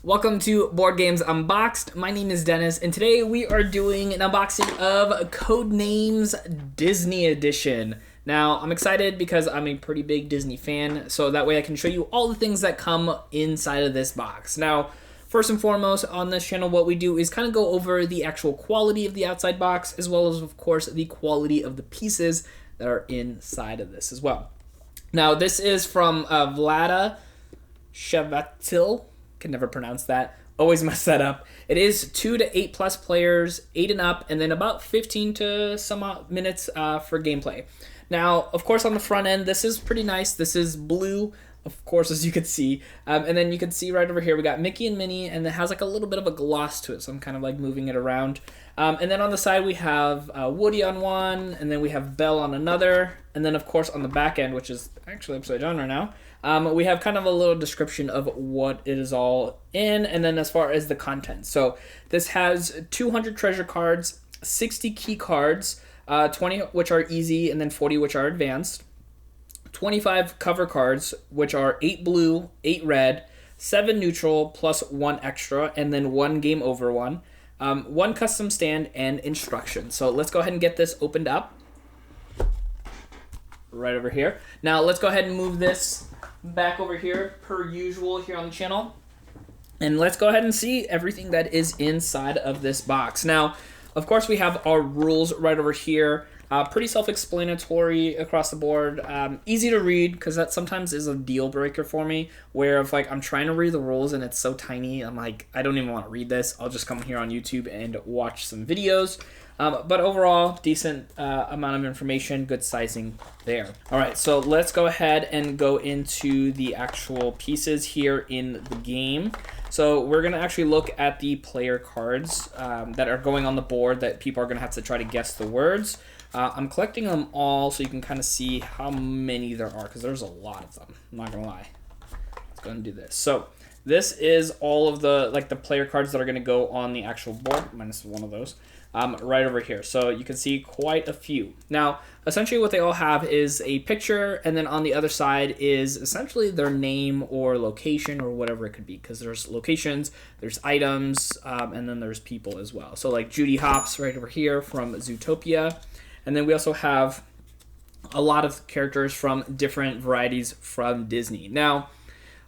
Welcome to Board Games Unboxed. My name is Dennis, and today we are doing an unboxing of Codenames Disney Edition. Now, I'm excited because I'm a pretty big Disney fan, so that way I can show you all the things that come inside of this box. Now, first and foremost, on this channel, what we do is kind of go over the actual quality of the outside box, as well as, of course, the quality of the pieces that are inside of this as well. Now, this is from Vlada Shavatil. Can never pronounce that. Always mess that up. It is 2 to 8 plus players, 8 and up, and then about 15 to some odd minutes for gameplay. Now, of course, on the front end, this is pretty nice. This is blue, of course, as you can see. And then you can see right over here, we got Mickey and Minnie, and it has like a little bit of a gloss to it, so I'm kind of like moving it around. And then on the side, we have Woody on one, and then we have Belle on another. And then, of course, on the back end, which is actually upside down right now, we have kind of a little description of what it is all in, and then as far as the content. So this has 200 treasure cards, 60 key cards, 20 which are easy, and then 40 which are advanced, 25 cover cards, which are 8 blue, 8 red, 7 neutral, plus 1 extra, and then 1 game over one, 1 custom stand, and instructions. So let's go ahead and get this opened up. Right over here. Now let's go ahead and move this back over here per usual here on the channel, and let's go ahead and see everything that is inside of this box. Now, of course, we have our rules right over here. Pretty self-explanatory across the board, easy to read, because that sometimes is a deal breaker for me, where if like I'm trying to read the rules and it's so tiny, I'm like, I don't even want to read this. I'll just come here on YouTube and watch some videos. But overall, decent amount of information, good sizing there. All right, so let's go ahead and go into the actual pieces here in the game. So we're gonna actually look at the player cards that are going on the board that people are gonna have to try to guess the words. I'm collecting them all so you can kind of see how many there are, because there's a lot of them, I'm not gonna lie. Let's go and do this. So this is all of the the player cards that are gonna go on the actual board, minus one of those. Right over here. So you can see quite a few. Now, essentially what they all have is a picture, and then on the other side is essentially their name or location or whatever it could be, because there's locations, there's items, and then there's people as well. So like Judy Hopps right over here from Zootopia. And then we also have a lot of characters from different varieties from Disney. Now,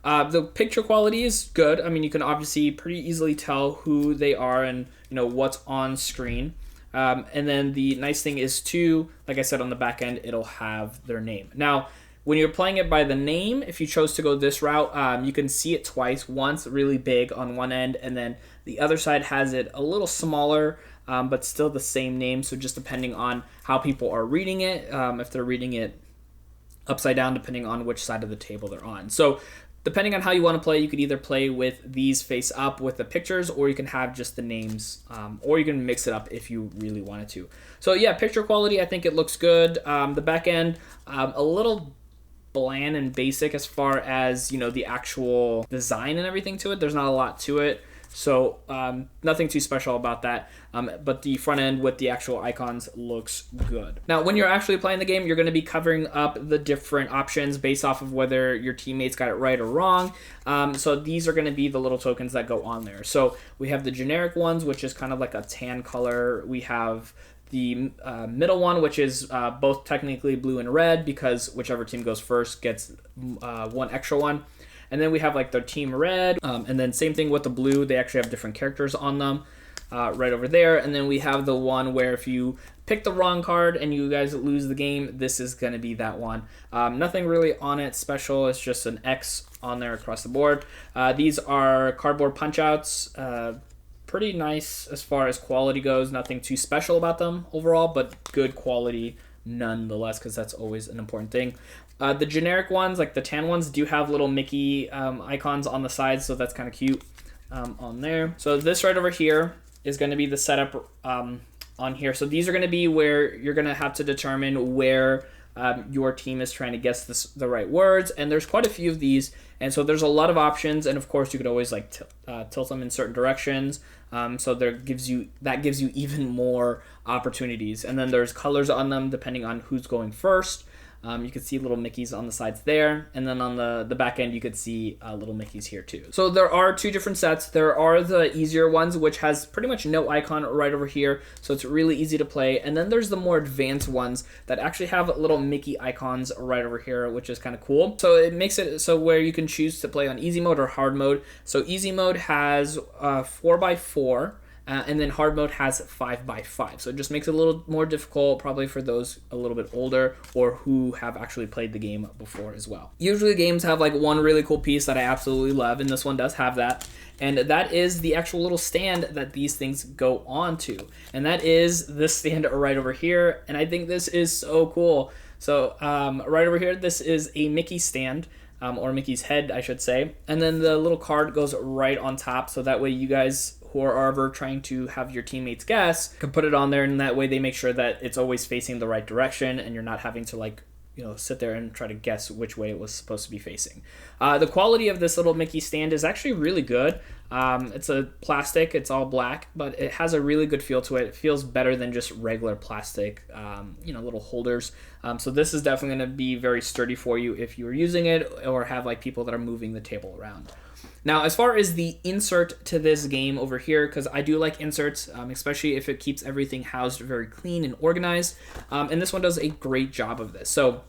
the picture quality is good. I mean, you can obviously pretty easily tell who they are and what's on screen. And then the nice thing is too, like I said, on the back end, it'll have their name. Now, when you're playing it by the name, if you chose to go this route, you can see it twice. Once really big on one end, and then the other side has it a little smaller, but still the same name. So just depending on how people are reading it, if they're reading it upside down, depending on which side of the table they're on. So depending on how you want to play, you could either play with these face up with the pictures, or you can have just the names, or you can mix it up if you really wanted to. So yeah, picture quality, I think it looks good. The back end, a little bland and basic as far as the actual design and everything to it. There's not a lot to it. So nothing too special about that, but the front end with the actual icons looks good. Now, when you're actually playing the game, you're going to be covering up the different options based off of whether your teammates got it right or wrong. So these are going to be the little tokens that go on there. So we have the generic ones, which is kind of like a tan color. We have the middle one, which is both technically blue and red, because whichever team goes first gets one extra one. And then we have like their team red, and then same thing with the blue. They actually have different characters on them right over there. And then we have the one where if you pick the wrong card and you guys lose the game, this is going to be that one. Nothing really on it special. It's just an X on there across the board. These are cardboard punch outs. Pretty nice as far as quality goes. Nothing too special about them overall, but good quality nonetheless, because that's always an important thing. The generic ones, like the tan ones, do have little Mickey icons on the sides, so that's kind of cute on there. So this right over here is going to be the setup on here. So these are going to be where you're going to have to determine where your team is trying to guess the right words, and there's quite a few of these, and so there's a lot of options, and of course you could always like tilt them in certain directions, so that gives you even more opportunities. And then there's colors on them depending on who's going first. You could see little Mickeys on the sides there, and then on the back end you could see little Mickeys here too. So there are two different sets. There are the easier ones, which has pretty much no icon right over here, so it's really easy to play. And then there's the more advanced ones that actually have little Mickey icons right over here, which is kind of cool. So it makes it so where you can choose to play on easy mode or hard mode. So easy mode has 4x4. And then hard mode has 5x5. So it just makes it a little more difficult, probably for those a little bit older or who have actually played the game before as well. Usually games have like one really cool piece that I absolutely love, and this one does have that. And that is the actual little stand that these things go onto. And that is this stand right over here. And I think this is so cool. So right over here, this is a Mickey stand. Or Mickey's head, I should say. And then the little card goes right on top, so that way you guys who are ever trying to have your teammates guess can put it on there, and that way they make sure that it's always facing the right direction and you're not having to like, you know, sit there and try to guess which way it was supposed to be facing. The quality of this little Mickey stand is actually really good. It's a plastic, it's all black, but it has a really good feel to it. It feels better than just regular plastic, you know, little holders. So this is definitely going to be very sturdy for you if you are using it or have like people that are moving the table around. Now, as far as the insert to this game over here, because I do like inserts, especially if it keeps everything housed very clean and organized, and this one does a great job of this. So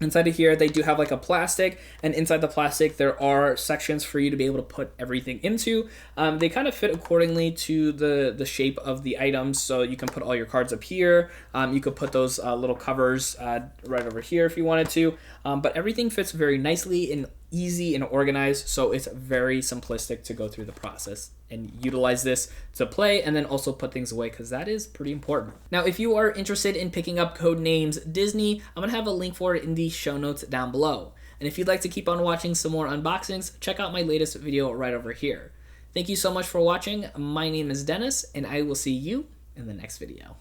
inside of here, they do have like a plastic, and inside the plastic, there are sections for you to be able to put everything into. They kind of fit accordingly to the shape of the items, so you can put all your cards up here. You could put those little covers right over here if you wanted to, but everything fits very nicely and easy and organized, so it's very simplistic to go through the process and utilize this to play and then also put things away, because that is pretty important. Now, if you are interested in picking up Codenames Disney, I'm going to have a link for it in the show notes down below. And if you'd like to keep on watching some more unboxings, check out my latest video right over here. Thank you so much for watching. My name is Dennis, and I will see you in the next video.